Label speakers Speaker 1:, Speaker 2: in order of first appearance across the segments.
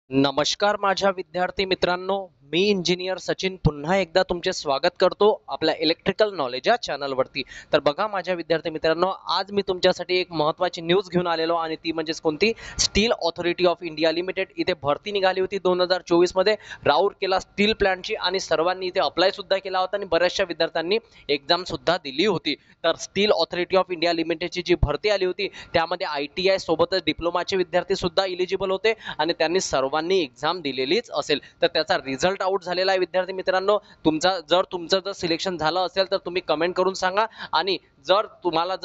Speaker 1: नमस्कार माझ्या विद्यार्थी मित्रांनो, मी इंजिनियर सचिन पुन्हा एकदा तुमचे स्वागत करतो आपल्या इलेक्ट्रिकल नॉलेज या चॅनलवरती. तर बघा माझ्या विद्यार्थी मित्रांनो, आज मी तुमच्यासाठी एक महत्त्वाची न्यूज घेऊन आलेलो आणि ती म्हणजेच कोणती, steel authority of India limited इथे भरती निघाली होती 2024 मध्ये राऊरकेला स्टील प्लांटची आणि सर्वांनी इथे अप्लाय सुद्धा केला होता आणि बऱ्याचशा विद्यार्थ्यांनी एक्झाम सुद्धा दिली होती. तर स्टील ऑथॉरिटी ऑफ इंडिया लिमिटेडची जी भरती आली होती त्यामध्ये ITI सोबतच डिप्लोमाचे विद्यार्थी सुद्धा इलिजिबल होते आणि त्यांनी सर्वांनी एक्झाम दिलेलीच असेल. तर त्याचा रिझल्ट आउट झालेला आहे विद्यार्थी मित्रांनो. तुमचं जर सिलेक्शन झालं असेल तर तुम्ही कमेंट करून सांगा आणि जर तुम्हाला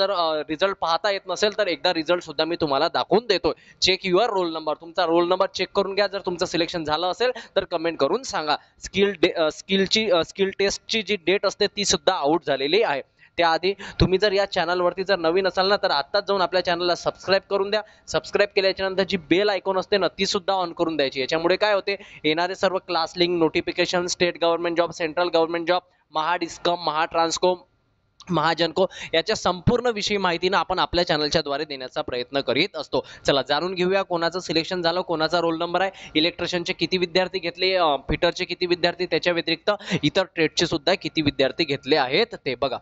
Speaker 1: रिझल्ट पाहता येत नसेल तर एकदा रिझल्ट सुद्धा मी तुम्हाला दाखवून देतोय. चेक युअर रोल नंबर, तुमचा रोल नंबर चेक करून घ्या. जर तुमचं सिलेक्शन झालं असेल तर कमेंट करून सांगा. स्किल टेस्टची जी डेट असते ती सुद्धा आउट झालेली आहे. त्याआधी तुम्ही जर या चॅनलवरती जर नवीन असाल ना तर आत्ताच जाऊन आपल्या चॅनलला सबस्क्राईब करून द्या. सबस्क्राईब केल्याच्या नंतर जी बेल आयकॉन असते ना ती सुद्धा ऑन करून द्यायची. याच्यामुळे काय होते, येणारे सर्व class link, notification, state government job, central government job, Mahadiscom, Mahatranscom, Mahagenco याच्या संपूर्ण विषयी माहिती ना आपण आपल्या चॅनलच्या द्वारे देण्याचा प्रयत्न करीत असतो. चला जाणून घेऊया कोणाचं सिलेक्शन झालं, कोणाचा रोल नंबर आहे, इलेक्ट्रिशियनचे किती विद्यार्थी घेतले, फिटरचे किती विद्यार्थी, त्याच्या व्यतिरिक्त इतर ट्रेडचे सुद्धा किती विद्यार्थी घेतले आहेत ते बघा.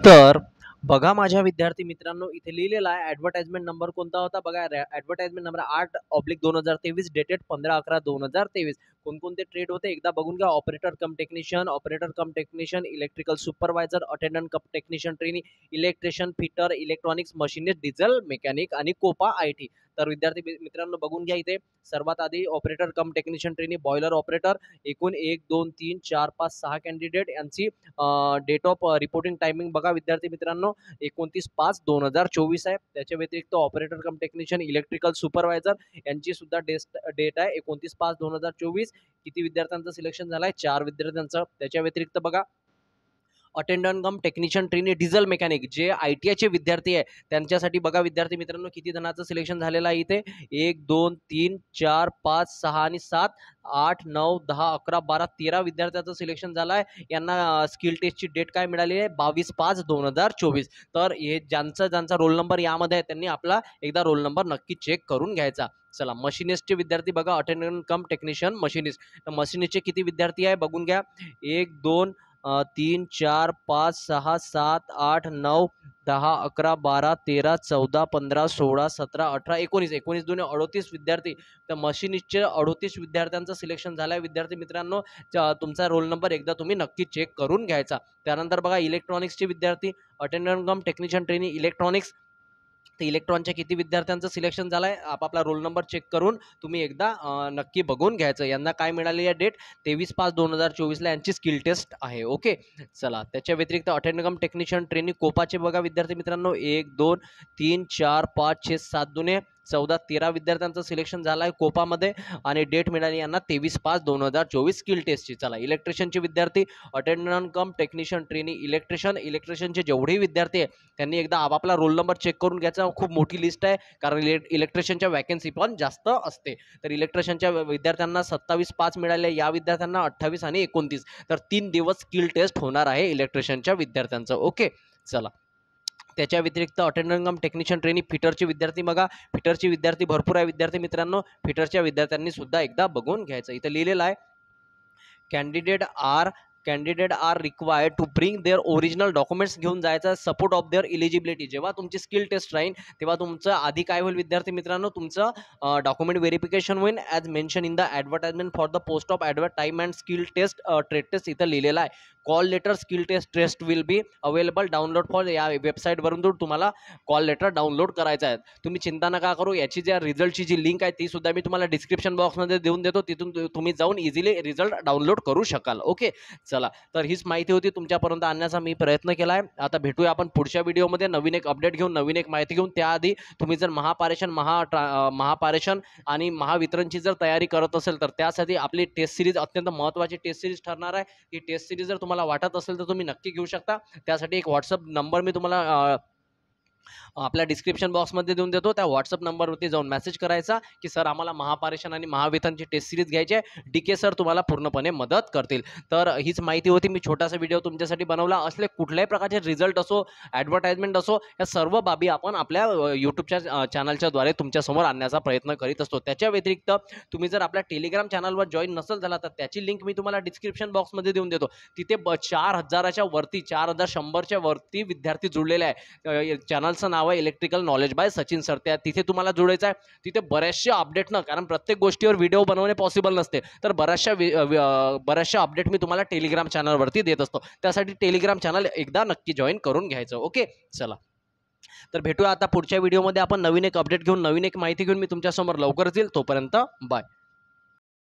Speaker 1: तर बघा माझ्या विद्यार्थी मित्रांनो, इथे लिहिलेला आहे ॲडव्हर्टाइजमेंट नंबर कोणता होता बघा. Advertisement number 8/2023 dated 15/11/2023. कोणकोणते ट्रेड होते एकदा बघून घ्या. Operator cum technician, electrical supervisor, attendant cum technician training, electrician, fitter, electronics, machinist, diesel mechanic आणि कोपा IT. तर विद्यार्थी मित्रांनो बघून घ्या, इथे सर्वात आधी operator cum technician training boiler operator, एकूण 1 2 3 4 5 6 कॅन्डिडेट यांची डेट ऑफ रिपोर्टिंग टायमिंग बघा विद्यार्थी मित्रांनो 29/5/2024 आहे. त्याच्या व्यतिरिक्त operator cum technician, electrical supervisor यांची सुद्धा डेट आहे 29/5/2024. किती विद्यार्थ्यांचं सिलेक्शन झालंय? 4 विद्यार्थ्यांचं. त्याच्या व्यतिरिक्त बघा attendant cum technician trainee diesel mechanic जे ITI चे विद्यार्थी आहे त्यांच्यासाठी बघा विद्यार्थी मित्रांनो किती जणांचं सिलेक्शन झालेलं आहे इथे 1 2 3 4 5 6 आणि 7 8 9 10 11 12 13 विद्यार्थ्यांचं सिलेक्शन झालं आहे. यांना स्किल टेस्टची डेट काय मिळाली आहे? 22/5/2024. तर हे ज्यांचा रोल नंबर यामध्ये आहे त्यांनी आपला एकदा रोल नंबर नक्की चेक करून घ्यायचा. चला मशिनिस्टचे विद्यार्थी बघा अटेंडंट कम टेक्निशियन मशिनिस्ट. तर मशिनिस्टचे किती विद्यार्थी आहे बघून घ्या. 1 2 3 4 5 6 7 8 9 10 11 12 13 14 15 16 17 18 19 19 दुने 38 विद्यार्थी. तर मशिनिस्टचे 38 विद्यार्थ्यांचं सिलेक्शन झालं आहे विद्यार्थी मित्रांनो. तुमचा रोल नंबर एकदा तुम्ही नक्की चेक करून घ्यायचा. त्यानंतर बघा इलेक्ट्रॉनिक्सचे विद्यार्थी attendant cum technician training electronics. तर इलेक्ट्रॉनच्या किती विद्यार्थ्यांचं सिलेक्शन झालंय आपापला रोल नंबर चेक करून तुम्ही एकदा नक्की बघून घ्यायचं. यांना काय मिळाली आहे डेट? 23/5/2024 यांची स्किल टेस्ट आहे. ओके चला त्याच्या व्यतिरिक्त अटेंडंट कम टेक्निशियन ट्रेनिंग कोपाचे बघा विद्यार्थी मित्रांनो 1 2 3 4 5 6 7 दुने 14 13 विद्यार्थ्यांचं सिलेक्शन झालं आहे कोपामध्ये आणि डेट मिळाली यांना 23/5/2024 स्किल टेस्टची. चला इलेक्ट्रिशियनचे विद्यार्थी अटेंडंट कम टेक्निशियन ट्रेनिंग इलेक्ट्रिशियनचे जेवढेही विद्यार्थी आहे त्यांनी एकदा आपापला रोल नंबर चेक करून घ्यायचा. खूप मोठी लिस्ट आहे कारण इलेक्ट्रिशियनच्या वॅकन्सी पण जास्त असते. तर इलेक्ट्रिशियनच्या विद्यार्थ्यांना 27/5 मिळाले, या विद्यार्थ्यांना 28 आणि 29. तर 3 दिवस स्किल टेस्ट होणार आहे इलेक्ट्रिशियनच्या विद्यार्थ्यांचं. ओके चला त्याच्या व्यतिरिक्त अटेंडंट कम टेक्निशियन ट्रेनिंग फिटरचे विद्यार्थी बघा. फिटरचे विद्यार्थी भरपूर आहे विद्यार्थी मित्रांनो. फिटरच्या विद्यार्थ्यांनी सुद्धा एकदा बघून घ्यायचं. इथं लिहिलेलं आहे candidate are required to bring their original documents घेऊन जायचा सपोर्ट ऑफ देअर इलिजिबिलिटी. जेव्हा तुमची स्किल टेस्ट राहील तेव्हा तुमचं आधी काय होईल विद्यार्थी मित्रांनो, तुमचं डॉक्युमेंट व्हेरिफिकेशन होईल as mention in the advertisement for the post of time and skill test trade test. इथं लिहिलेलं आहे call letter skill test will be available download for. या वेबसाईटवरून तुम्हाला कॉल लेटर डाउनलोड करायचं आहे. तुम्ही चिंता नका करू, याची ज्या रिझल्टची जी लिंक आहे ती सुद्धा मी तुम्हाला डिस्क्रिप्शन बॉक्समध्ये देऊन देतो. तिथून तुम्ही जाऊन इझिली रिझल्ट डाउनलोड करू शकाल. ओके चला तर हीच माहिती होती तुमच्यापर्यंत आणण्याचा मी प्रयत्न केला आहे. आता भेटूया आपण पुढच्या व्हिडिओमध्ये नवीन एक अपडेट घेऊन, नवीन एक माहिती घेऊन. त्याआधी तुम्ही जर महापारेषण आणि महावितरणची जर तयारी करत असेल तर त्यासाठी आपली टेस्ट सिरीज अत्यंत महत्त्वाची टेस्ट सिरीज ठरणार आहे. ही टेस्ट सिरीज जर तुम्हाला वाटत असेल तर तुम्ही नक्की घेऊ शकता. त्यासाठी एक व्हॉट्सअप नंबर मी तुम्हाला आपल्या डिस्क्रिप्शन बॉक्समध्ये देऊन देतो. त्या व्हॉट्सअप नंबरवरती जाऊन मेसेज करायचा की सर आम्हाला महापारेषण आणि महावितरणची टेस्ट सिरीज घ्यायची आहे. DK सर तुम्हाला पूर्णपणे मदत करतील. तर हीच माहिती होती. मी छोटासा व्हिडिओ तुमच्यासाठी बनवला. असले कुठल्याही प्रकारचे रिझल्ट असो, ॲडव्हर्टाइजमेंट असो, या सर्व बाबी आपण आपल्या यूट्यूबच्या चॅनलच्याद्वारे तुमच्यासमोर आणण्याचा प्रयत्न करीत असतो. त्याच्या व्यतिरिक्त तुम्ही जर आपल्या टेलिग्राम चॅनलवर जॉईन नसेल झाला तर त्याची लिंक मी तुम्हाला डिस्क्रिप्शन बॉक्समध्ये देऊन देतो. तिथे 4,000च्या वरती 4,100च्या वरती विद्यार्थी जुळलेले आहे. चॅनलचं नाव आहे electrical knowledge by Sachin sir. तिथे तुम्हाला जोडायचं आहे. तिथे बऱ्याचशे अपडेट कारण प्रत्येक गोष्टीवर व्हिडिओ बनवणे पॉसिबल नसते, तर बऱ्याचशा अपडेट मी तुम्हाला टेलिग्राम चॅनलवरती देत असतो. त्यासाठी टेलिग्राम चॅनल एकदा नक्की जॉईन करून घ्यायचं. ओके, चला तर भेटूया आता पुढच्या व्हिडिओमध्ये. आपण नवीन एक अपडेट घेऊन, नवीन एक माहिती घेऊन मी तुमच्यासमोर लवकरच येईल. तोपर्यंत बाय.